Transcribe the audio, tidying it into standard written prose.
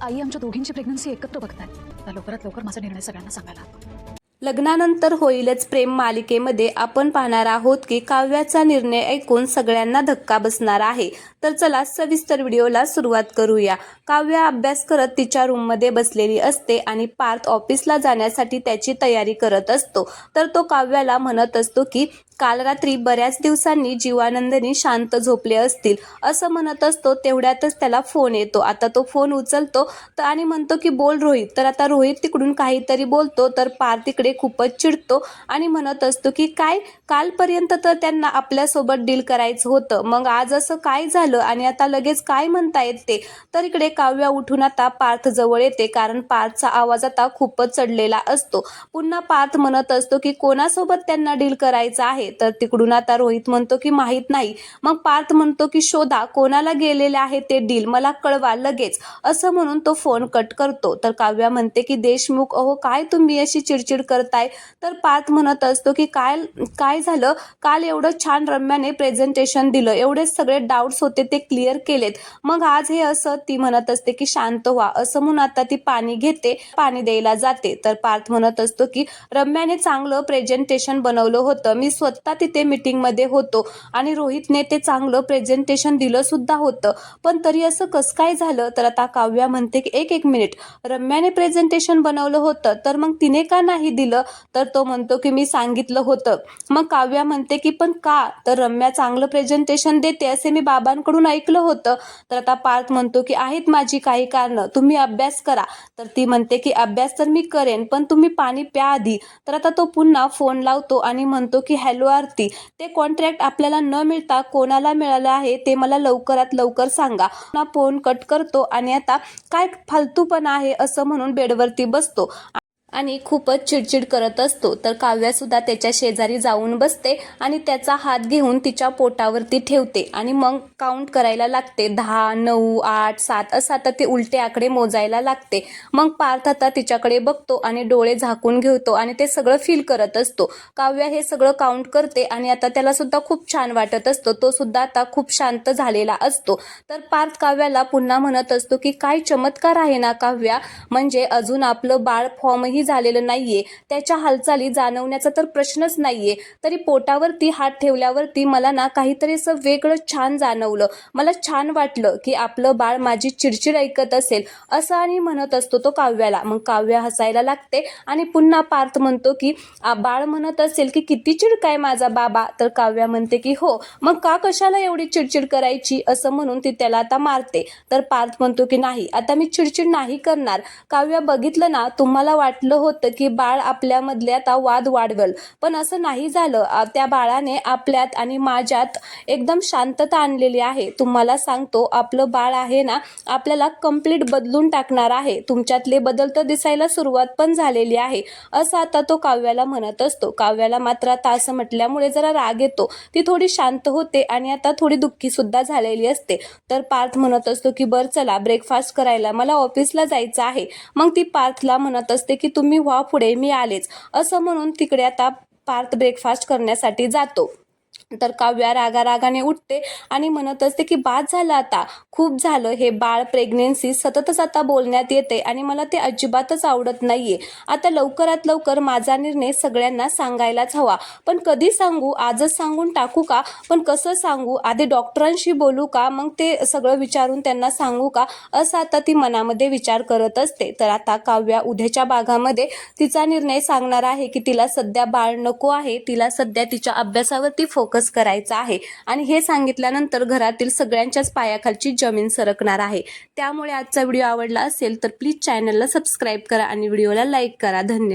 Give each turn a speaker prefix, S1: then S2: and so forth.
S1: आई आमच्या दोघींची प्रेग्नन्सी एकत्र बघतायत. लवकरात लवकर माझा निर्णय सगळ्यांना सांगायला हवा.
S2: लग्नानंतर होईलच प्रेम मालिकेमध्ये आपण पाहणार आहोत की काव्याचा निर्णय ऐकून सगळ्यांना धक्का बसणार आहे. तर चला सविस्तर व्हिडिओला सुरुवात करूया. काव्या अभ्यास करत तिच्या रूममध्ये बसलेली असते आणि पार्थ ऑफिसला जाण्यासाठी त्याची तयारी करत असतो. तर तो काव्याला म्हणत असतो की काल रात्री बऱ्याच दिवसांनी जीवानंदनी शांत झोपले असतील असं म्हणत असतो. तेवढ्यातच त्याला फोन येतो. आता तो फोन उचलतो आणि म्हणतो की बोल रोहित. तर आता रोहित तिकडून काहीतरी बोलतो. तर पार्थ तिकडे खूपच चिडतो आणि म्हणत असतो की काय, कालपर्यंत तर त्यांना आपल्यासोबत डील करायचं होतं, मग आज असं काय झालं आणि आता लगेच काय म्हणतायत ते. तर इकडे काव्या उठून आता पार्थ जवळ येते, कारण पार्थचा आवाज आता खूपच चढलेला असतो. पुन्हा पार्थ म्हणत असतो की कोणासोबत त्यांना डील करायचं आहे. तर तिकडून आता रोहित म्हणतो की माहित नाही. मग पार्थ म्हणतो की शोधा, कोणाला गेलेले आहे ते डील, मला कळवा लगेच, असं म्हणून तो फोन कट करतो. तर काव्या म्हणते की देशमुख, अहो काय तुम्ही अशी चिडचिड करताय. तर पार्थ म्हणत असतो की काय झालं, काल एवढं छान रम्याने प्रेझेंटेशन दिलं, एवढे सगळे डाऊट्स होते ते क्लिअर केलेत, मग आज हे असं. ती म्हणत असते की शांत व्हा, असं म्हणून आता ती पाणी घेते, पाणी द्यायला जाते. तर पार्थ म्हणत असतो की रम्याने चांगलं प्रेझेंटेशन बनवलं होतं, मी स्वतः तिथे मीटिंग मध्ये होतो आणि रोहितने ते चांगलं प्रेझेंटेशन दिलं सुद्धा होतं, पण तरी असं कसं काय झालं. तर आता काव्या म्हणते की एक मिनिट, रम्याने प्रेझेंटेशन बनवलं होतं तर मग तिने का नाही दिलं. तर तो म्हणतो की मी सांगितलं होतं. मग काव्या म्हणते की पण का, तर रम्या चांगलं प्रेझेंटेशन देते असे मी बाबांकडून ऐकलं होतं. तर आता पार्थ म्हणतो की आहेत माझी काही कारणं, तुम्ही अभ्यास करा. तर ती म्हणते की अभ्यास तर मी करेन, पण तुम्ही पाणी प्या आधी. तर आता तो पुन्हा फोन लावतो आणि म्हणतो की हॅलो आरती, ते कॉन्ट्रॅक्ट आपल्याला न मिळता कोणाला मिळालं आहे ते मला लवकरात लवकर सांगा. फोन कट करतो आणि आता काय फालतूपणा आहे असं म्हणून बेडवरती बसतो आणि खूपच चिडचिड करत असतो. तर काव्या सुद्धा त्याच्या शेजारी जाऊन बसते आणि त्याचा हात घेऊन तिच्या पोटावरती ठेवते आणि मग काउंट करायला लागते. 10, 9, 8, 7 असं आता ते उलटे आकडे मोजायला लागते. मग पार्थ आता तिच्याकडे बघतो आणि डोळे झाकून घेतो आणि ते सगळं फील करत असतो. काव्या हे सगळं काउंट करते आणि आता त्याला सुद्धा खूप छान वाटत असतो. तो सुद्धा आता खूप शांत झालेला असतो. तर पार्थ काव्याला पुन्हा म्हणत असतो की काय चमत्कार आहे ना काव्या, म्हणजे अजून आपलं बाळ फॉर्मही झालेलं नाहीये, त्याच्या हालचाली जाणवण्याचा तर प्रश्नच नाहीये, तरी पोटावरती हात ठेवल्यावरती मला ना काहीतरी असं वेगळं छान जाणवलं, मला छान वाटलं की आपलं बाळ माझी चिडचिड ऐकत असेल असं आणि म्हणत असतो तो काव्याला. मग काव्या हसायला लागते आणि पुन्हा पार्थ म्हणतो की बाळ म्हणत असेल की किती चिडकाय माझा बाबा. तर काव्या म्हणते की हो, मग का कशाला एवढी चिडचिड करायची, असं म्हणून ती त्याला आता मारते. तर पार्थ म्हणतो की नाही, आता मी चिडचिड नाही करणार. काव्या बघितलं ना, तुम्हाला वाटलं होतं की बाळ आपल्यामधले आता वाद वाढवल, पण असं नाही झालं. त्या बाळाने आपल्यात आणि माझ्यात एकदम शांतता आणलेली आहे. तुम्हाला सांगतो, आपलं बाळ आहे ना आपल्याला कंप्लीट बदलून टाकणार आहे. तुमच्यातले बदल तर दिसायला सुरुवात पण झालेली आहे, असं आता तो काव्याला म्हणत असतो. काव्याला मात्र आता असं म्हटल्यामुळे जरा राग येतो. ती थोडी शांत होते आणि आता थोडी दुःखी सुद्धा झालेली असते. तर पार्थ म्हणत असतो की बरं चला ब्रेकफास्ट करायला, मला ऑफिसला जायचं आहे. मग ती पार्थला म्हणत असते की तुम्ही व्हा पुढे, मी आलेच, असं म्हणून तिकडे आता पार्थ ब्रेकफास्ट करण्यासाठी जातो. तर काव्या रागाने उठते आणि म्हणत असते की बाद झालं आता, खूप झालं, हे बाळ प्रेग्नेन्सी सततच आता बोलण्यात येते आणि मला ते अजिबातच आवडत नाहीये. आता लवकरात लवकर माझा निर्णय सगळ्यांना सांगायलाच हवा, पण कधी सांगू, आजच सांगून टाकू का, पण कसं सांगू, आधी डॉक्टरांशी बोलू का, मग ते सगळं विचारून त्यांना सांगू का, असं आता ती मनामध्ये विचार करत असते. तर आता काव्या उद्याच्या भागामध्ये तिचा निर्णय सांगणार आहे की तिला सध्या बाळ नको आहे, तिला सध्या तिच्या अभ्यासावरती फोकस करायचा आहे आणि हे सांगितल्यानंतर घरातील सगळ्यांच्याच पायाखालची जमीन सरकणार आहे. त्यामुळे आजचा व्हिडिओ आवडला असेल तर प्लीज चॅनलला सबस्क्राईब करा आणि व्हिडिओला लाईक करा. धन्यवाद.